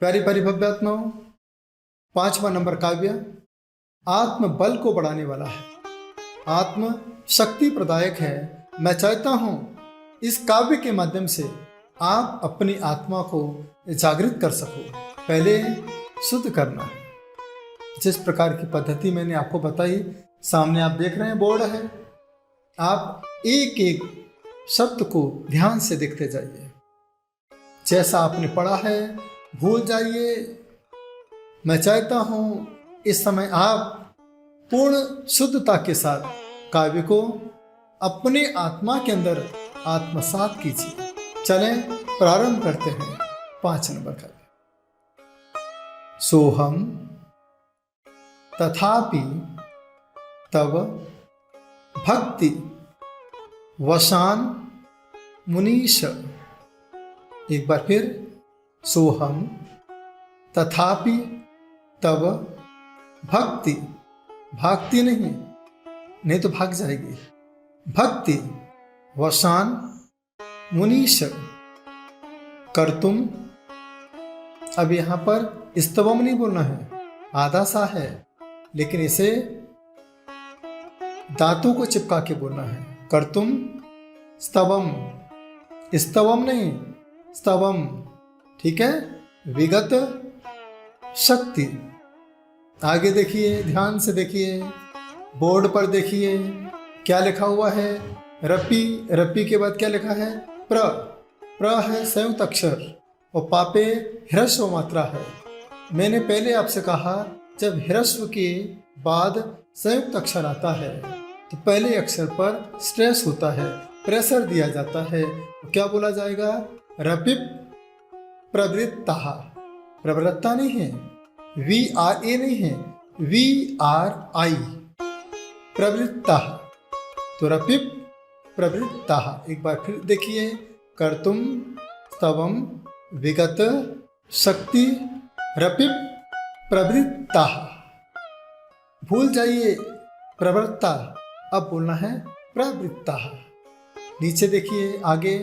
प्यारी प्यारी भव्यात्माओं, 5वां नंबर काव्य आत्म बल को बढ़ाने वाला है, आत्म शक्ति प्रदायक है। मैं चाहता हूं इस काव्य के माध्यम से आप अपनी आत्मा को जागृत कर सको। पहले शुद्ध करना है। जिस प्रकार की पद्धति मैंने आपको बताई, सामने आप देख रहे हैं बोर्ड है, आप एक एक शब्द को ध्यान से देखते जाइए। जैसा आपने पढ़ा है भूल जाइए। मैं चाहता हूं इस समय आप पूर्ण शुद्धता के साथ काव्य को अपने आत्मा के अंदर आत्मसात कीजिए। चलें प्रारंभ करते हैं 5 नंबर काव्य। सोहम तथापि तव भक्ति वशान मुनीश। एक बार फिर, सोहम तथापि तव भक्ति, भागती नहीं तो भाग जाएगी, भक्ति वशान मुनीश कर्तुम। अब यहां पर स्तवम नहीं बोलना है, आधा सा है, लेकिन इसे दांतों को चिपका के बोलना है। कर्तुम स्तवम, स्तवम नहीं स्तवम, ठीक है। विगत शक्ति। आगे देखिए, ध्यान से देखिए, बोर्ड पर देखिए क्या लिखा हुआ है। रपी, रपी के बाद क्या लिखा है? प्र, प्र है संयुक्त अक्षर और पापे ह्रस्व मात्रा है। मैंने पहले आपसे कहा जब ह्रस्व के बाद संयुक्त अक्षर आता है तो पहले अक्षर पर स्ट्रेस होता है, प्रेशर दिया जाता है। तो क्या बोला जाएगा? रपिप प्रवृत्ता। प्रवृत्ता नहीं है, VRA नहीं है, VRI प्रवृत्ता। तो रपिप प्रवृत्ता। एक बार फिर देखिए, कर्तुम स्तवम विगत शक्ति रपिप प्रवृत्ता। भूल जाइए प्रवृत्ता, अब बोलना है प्रवृत्ता। नीचे देखिए आगे,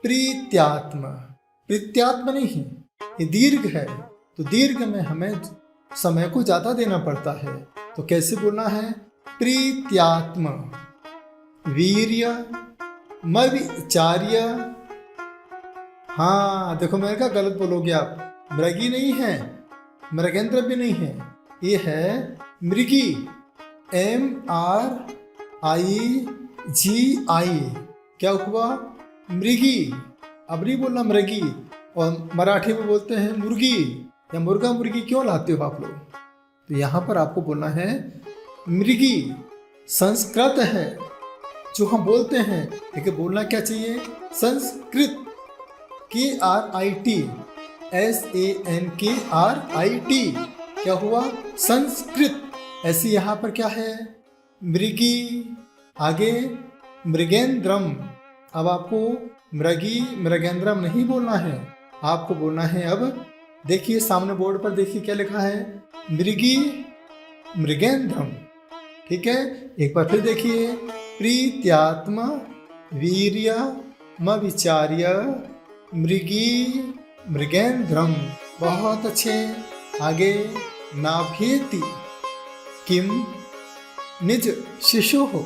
प्रीत्यात्म। प्रीत्यात्म नहीं, ये दीर्घ है, तो दीर्घ में हमें समय को ज्यादा देना पड़ता है। तो कैसे बोलना है? प्रीत्यात्म वीर्य मविचार्य। हाँ देखो, मैंने कहा गलत बोलोगे आप। मृगी नहीं है, मृगेंद्र भी नहीं है, ये है मृगी, MRIGI। क्या हुआ? मृगी। अब नहीं बोलना मृगी, और मराठी में बोलते हैं मुर्गी या मुर्गा मुर्गी क्यों लाते हो आप लोग? तो यहां पर आपको बोलना है मृगी। संस्कृत है जो हम बोलते हैं, लेकिन बोलना क्या चाहिए? Sanskrit, KRIT, SANKRIT। क्या हुआ? संस्कृत। ऐसी यहां पर क्या है? मृगी। आगे मृगेंद्रम। अब आपको मृगी मृगेंद्रम नहीं बोलना है, आपको बोलना है, अब देखिए सामने बोर्ड पर देखिए क्या लिखा है? मृगी मृगेंद्रम। ठीक है, एक बार फिर देखिए, प्रीत्यात्म वीर्य मविचार्य मृगी मृगेंद्रम। बहुत अच्छे। आगे, नाभेति किम निज शिशु हो।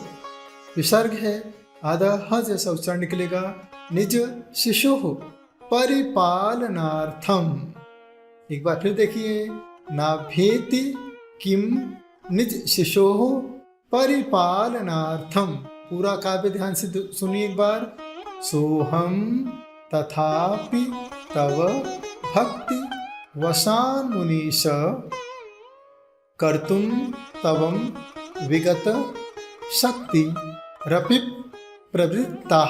विसर्ग है, आधा ह जैसा उच्चारण निकलेगा। निज शिशु हो परिपालनार्थम। एक बार फिर देखिए, नाभेति किम निज शिशु हो परिपालनार्थम। पूरा काव्य ध्यान से सुनिए एक बार। सोहम तथापि तव भक्ति वशान मुनीश कर्तुम तवम विगत शक्ति रपिप प्रवृत्ता।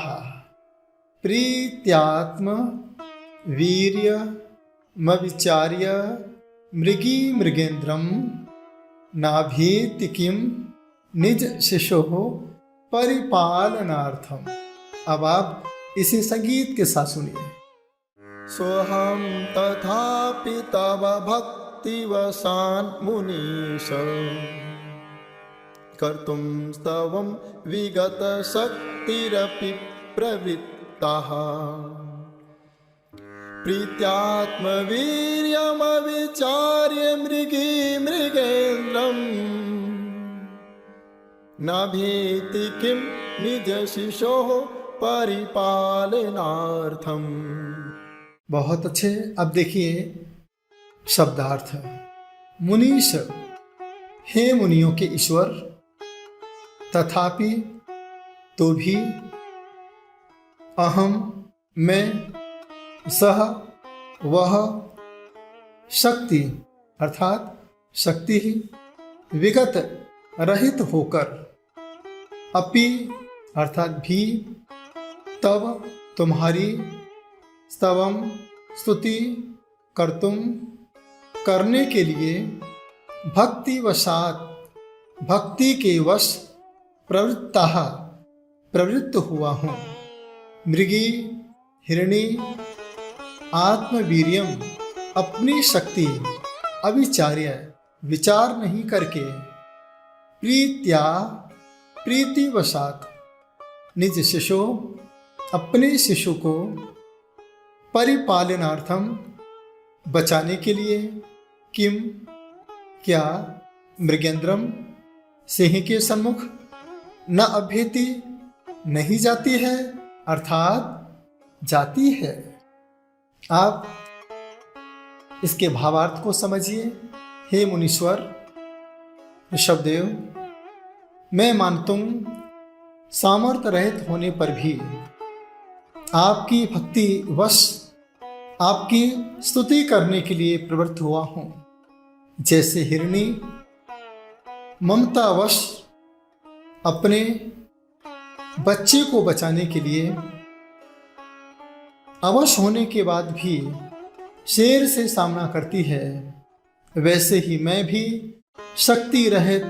प्रीत्यात्म वीर्य मविचार्य मृगी मृगेंद्रम नाभेति किम निज शिशोः परिपालनार्थम। अब आप इसे संगीत के साथ सुनिए। सोहम तथापि तव भक्ति वशान मुनीश कर्तुम स्तवम विगत शक्तिरपि प्रवृत्ता। प्रीत्यात्मवीर्यमविचार्य मृगी मृगेन्द्रम् न भेति किं निजशिशोः परिपालनार्थम्। बहुत अच्छे। अब देखिए शब्दार्थ। मुनीश, हे मुनियों के ईश्वर, तथापि, तो भी, अहम, मैं, सह, वह, शक्ति अर्थात शक्ति ही, विगत रहित होकर, अपि अर्थात भी, तब तुम्हारी, स्तवम स्तुति, कर्तुम करने के लिए, भक्ति वशात भक्ति के वश, प्रवृत्त हुआ हूँ। मृगी हिरणी आत्मवीर्यम अपनी शक्ति, अविचार्य विचार नहीं करके, प्रीत्या प्रीतिवशात निज शिशु अपने शिशु को, परिपालनार्थम बचाने के लिए, किम क्या, मृगेंद्रम सिंह के सम्मुख, न अभ्यति नहीं जाती है अर्थात जाती है। आप इसके भावार्थ को समझिए। हे मुनीश्वर ऋषभदेव, मैं मानता हूं सामर्थ्य रहित होने पर भी आपकी भक्ति वश आपकी स्तुति करने के लिए प्रवृत्त हुआ हूं। जैसे हिरणी ममतावश अपने बच्चे को बचाने के लिए अवश्य होने के बाद भी शेर से सामना करती है, वैसे ही मैं भी शक्ति रहित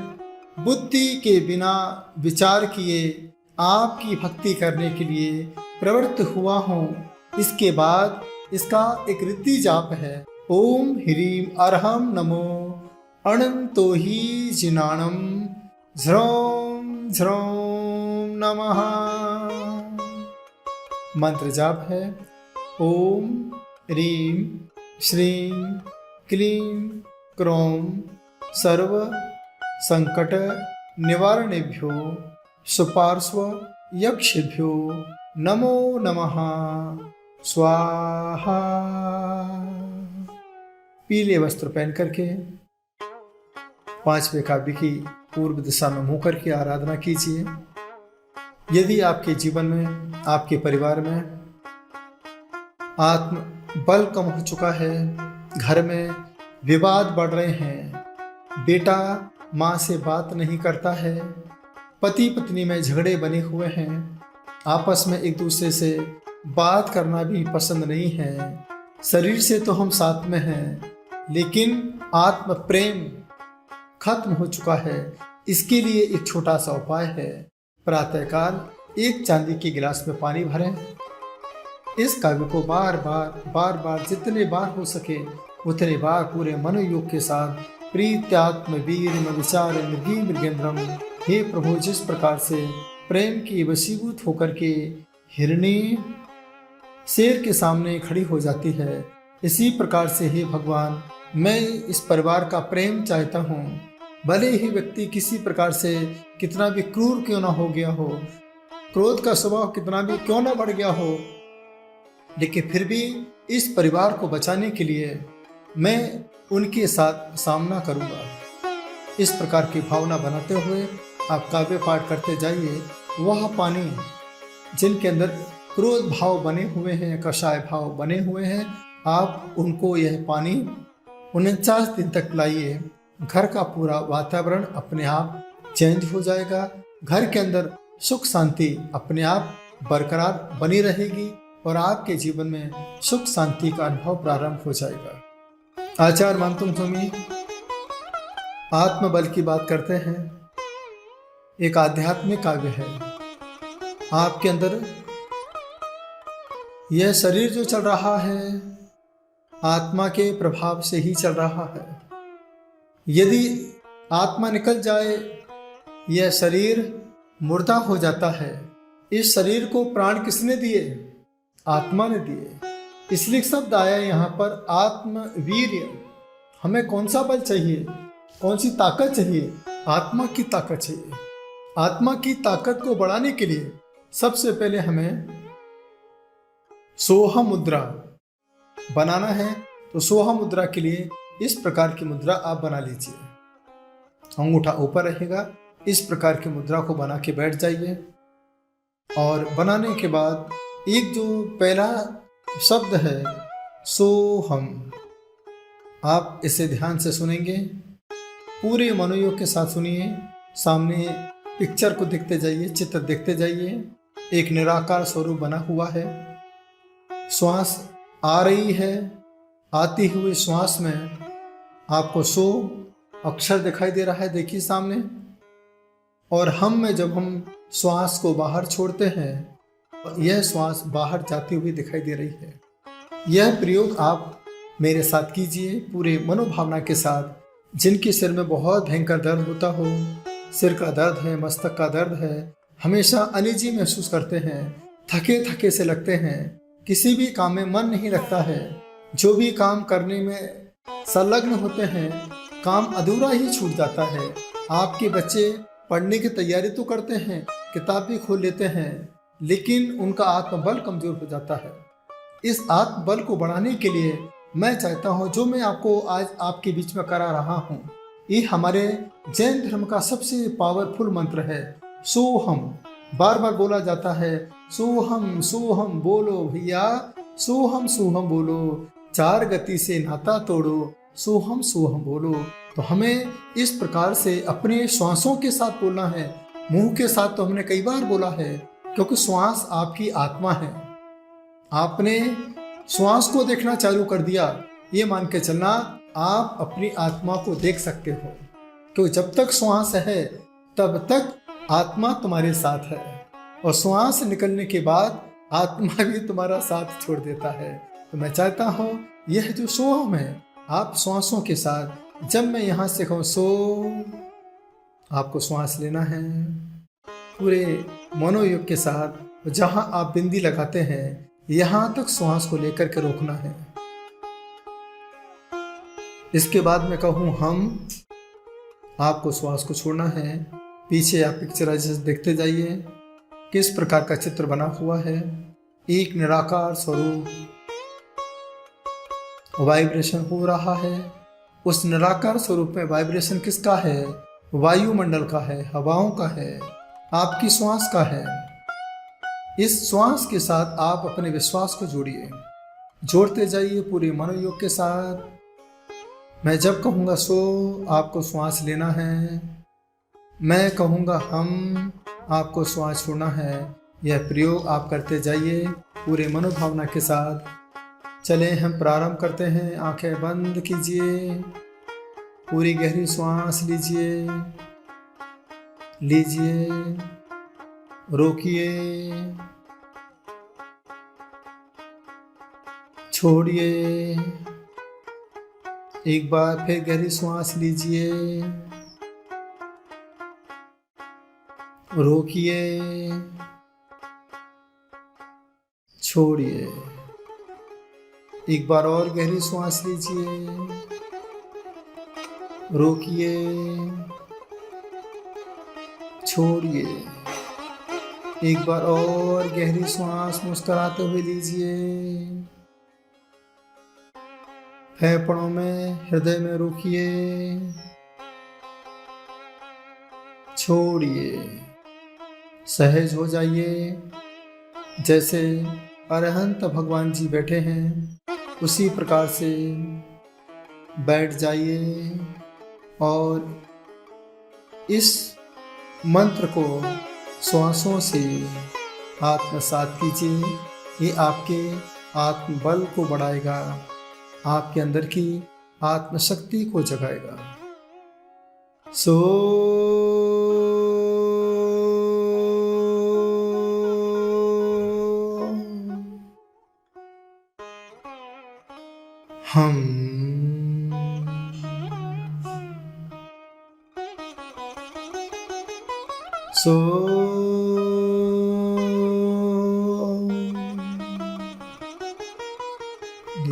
बुद्धि के बिना विचार किए आपकी भक्ति करने के लिए प्रवृत्त हुआ हूँ। इसके बाद इसका एक रिद्धि जाप है। ओम ह्रीं अर्हं नमो अनंतो ही जिनाणम झ्रौं झ्रौं नमः। मंत्र जाप है ओम ह्रीं श्रीं क्लीं क्रों सर्व संकट निवारणेभ्यो सुपार्श्व यक्षेभ्यो नमो नमः स्वाहा। पीले वस्त्र पहन करके पांचवें काव्य की पूर्व दिशा में मुंह करके आराधना कीजिए। यदि आपके जीवन में, आपके परिवार में आत्म बल कम हो चुका है, घर में विवाद बढ़ रहे हैं, बेटा माँ से बात नहीं करता है, पति पत्नी में झगड़े बने हुए हैं, आपस में एक दूसरे से बात करना भी पसंद नहीं है, शरीर से तो हम साथ में हैं लेकिन आत्म प्रेम खत्म हो चुका है। इसके लिए एक छोटा सा उपाय है। प्रातःकाल एक चांदी के गिलास में पानी भरें। इस काव्य को बार बार जितने बार हो सके उतने बार पूरे मनोयोग के साथ प्रीत्यात्म वीर विचार मृगी मृगेंद्रम, हे प्रभु, जिस प्रकार से प्रेम की वशीभूत होकर के हिरणी शेर के सामने खड़ी हो जाती है, इसी प्रकार से हे भगवान, मैं इस परिवार का प्रेम चाहता हूँ। भले ही व्यक्ति किसी प्रकार से कितना भी क्रूर क्यों ना हो गया हो, क्रोध का स्वभाव कितना भी क्यों ना बढ़ गया हो, लेकिन फिर भी इस परिवार को बचाने के लिए मैं उनके साथ सामना करूँगा। इस प्रकार की भावना बनाते हुए आप काव्य पाठ करते जाइए। वह पानी जिनके अंदर क्रोध भाव बने हुए हैं, कषाय भाव बने हुए हैं, आप उनको यह पानी 49 दिन तक पिलाइए। घर का पूरा वातावरण अपने आप चेंज हो जाएगा। घर के अंदर सुख शांति अपने आप बरकरार बनी रहेगी और आपके जीवन में सुख शांति का अनुभव प्रारंभ हो जाएगा। आचार्य मानतुम स्वामी आत्मबल की बात करते हैं। एक आध्यात्मिक काव्य है। आपके अंदर यह शरीर जो चल रहा है आत्मा के प्रभाव से ही चल रहा है। यदि आत्मा निकल जाए, यह शरीर मुर्दा हो जाता है। इस शरीर को प्राण किसने दिए? आत्मा ने दिए। इसलिए शब्द आया यहाँ पर आत्मवीर्य। हमें कौन सा बल चाहिए, कौन सी ताकत चाहिए? आत्मा की ताकत चाहिए। आत्मा की ताकत को बढ़ाने के लिए सबसे पहले हमें सोह मुद्रा बनाना है। तो सोह मुद्रा के लिए इस प्रकार की मुद्रा आप बना लीजिए। अंगूठा ऊपर रहेगा, इस प्रकार की मुद्रा को बना के बैठ जाइए। और बनाने के बाद एक जो पहला शब्द है सोहम, आप इसे ध्यान से सुनेंगे, पूरे मनोयोग के साथ सुनिए। सामने पिक्चर को देखते जाइए, चित्र देखते जाइए। एक निराकार स्वरूप बना हुआ है, श्वास आ रही है। आती हुई श्वास में आपको सो अक्षर दिखाई दे रहा है, देखिए सामने। और हम में जब हम श्वास को बाहर छोड़ते हैं, यह श्वास बाहर जाती हुई दिखाई दे रही है। यह प्रयोग आप मेरे साथ कीजिए पूरे मनोभावना के साथ। जिनके सिर में बहुत भयंकर दर्द होता हो, सिर का दर्द है, मस्तक का दर्द है, हमेशा अनिजी महसूस करते हैं, थके थके से लगते हैं, किसी भी काम में मन नहीं लगता है, जो भी काम करने में संलग्न होते हैं, काम अधूरा ही छूट जाता है। आपके बच्चे पढ़ने की तैयारी तो करते हैं, किताब भी खोल लेते हैं, लेकिन उनका आत्मबल कमजोर हो जाता है। इस आत्मबल को बढ़ाने के लिए मैं चाहता हूँ, जो मैं आपको आज आपके बीच में करा रहा हूँ, ये हमारे जैन धर्म का सबसे पावरफुल मंत्र है, सोहम। बार बार बोला जाता है, सोहम सोहम बोलो भैया, सोहम सोहम बोलो, चार गति से नाता तोड़ो, सोहम सोहम बोलो। तो हमें इस प्रकार से अपने श्वासों के साथ बोलना है। मुंह के साथ तो हमने कई बार बोला है, क्योंकि श्वास आपकी आत्मा है। आपने श्वास को देखना चालू कर दिया, ये मान के चलना आप अपनी आत्मा को देख सकते हो। क्योंकि जब तक श्वास है तब तक आत्मा तुम्हारे साथ है, और श्वास निकलने के बाद आत्मा भी तुम्हारा साथ छोड़ देता है। तो मैं चाहता हूँ यह जो सोहम है, आप श्वासों के साथ, जब मैं यहाँ से कहूँ सो, आपको श्वास लेना है पूरे मनोयोग के साथ। जहाँ आप बिंदी लगाते हैं, यहाँ तक श्वास को लेकर के रोकना है। इसके बाद मैं कहूँ हम, आपको श्वास को छोड़ना है। पीछे आप पिक्चराइजेशन देखते जाइए, किस प्रकार का चित्र बना हुआ है। एक निराकार स्वरूप वाइब्रेशन हो रहा है। उस निराकार स्वरूप में वाइब्रेशन किसका है? वायुमंडल का है, हवाओं का है, आपकी श्वास का है। इस श्वास के साथ आप अपने विश्वास को जोड़िए, जोड़ते जाइए पूरे मनोयोग के साथ। मैं जब कहूँगा सो, आपको श्वास लेना है। मैं कहूँगा हम, आपको श्वास छोड़ना है। यह प्रयोग आप करते जाइए पूरे मनोभावना के साथ। चलें हम प्रारंभ करते हैं। आंखें बंद कीजिए, पूरी गहरी श्वास लीजिए, रोकिए, छोड़िए। एक बार फिर गहरी श्वास लीजिए, रोकिए, छोड़िए। एक बार और गहरी श्वास लीजिए, रोकिए, छोड़िए। एक बार और गहरी श्वास मुस्कुराते हुए लीजिए, फेफड़ों में, हृदय में रोकिए, छोड़िए। सहज हो जाइए, जैसे अरहंत भगवान जी बैठे हैं उसी प्रकार से बैठ जाइए और इस मंत्र को श्वासों से आत्मसात कीजिए। ये आपके आत्मबल को बढ़ाएगा, आपके अंदर की आत्मशक्ति को जगाएगा। सो हम सो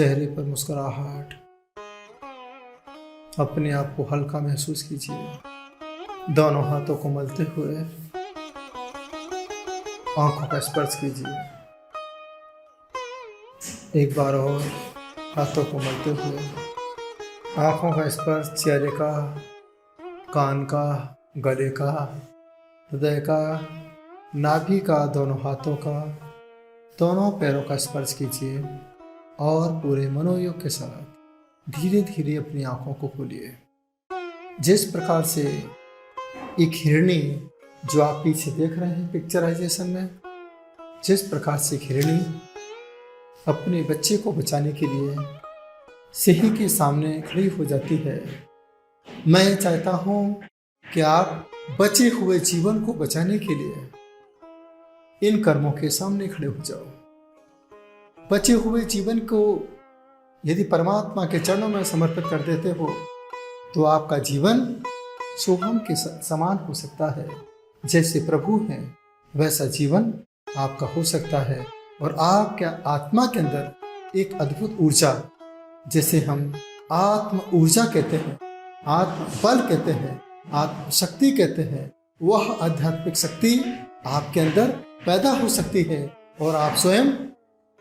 चेहरे पर मुस्कुराहट, अपने आप को हल्का महसूस कीजिए। दोनों हाथों को मलते हुए आंखों का स्पर्श कीजिए। एक बार और हाथों को मलते हुए आंखों का स्पर्श, चेहरे का, कान का, गले का, हृदय का, नाभि का, दोनों हाथों का, दोनों पैरों का स्पर्श कीजिए और पूरे मनोयोग के साथ धीरे धीरे अपनी आंखों को खोलिए। जिस प्रकार से एक हिरणी, जो आप पीछे देख रहे हैं पिक्चराइजेशन में, जिस प्रकार से हिरणी अपने बच्चे को बचाने के लिए सिंह के सामने खड़ी हो जाती है, मैं चाहता हूं कि आप बचे हुए जीवन को बचाने के लिए इन कर्मों के सामने खड़े हो जाओ। बचे हुए जीवन को यदि परमात्मा के चरणों में समर्पित कर देते हो तो आपका जीवन सोहम के समान हो सकता है। जैसे प्रभु हैं वैसा जीवन आपका हो सकता है और आपके आत्मा के अंदर एक अद्भुत ऊर्जा, जैसे हम आत्म ऊर्जा कहते हैं, आत्म बल कहते हैं, आत्म शक्ति कहते हैं, वह आध्यात्मिक शक्ति आपके अंदर पैदा हो सकती है और आप स्वयं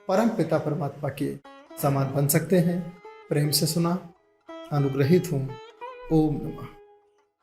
परम पिता परमात्मा के समान बन सकते हैं। प्रेम से सुना, अनुग्रहित हूँ। ओम नमः।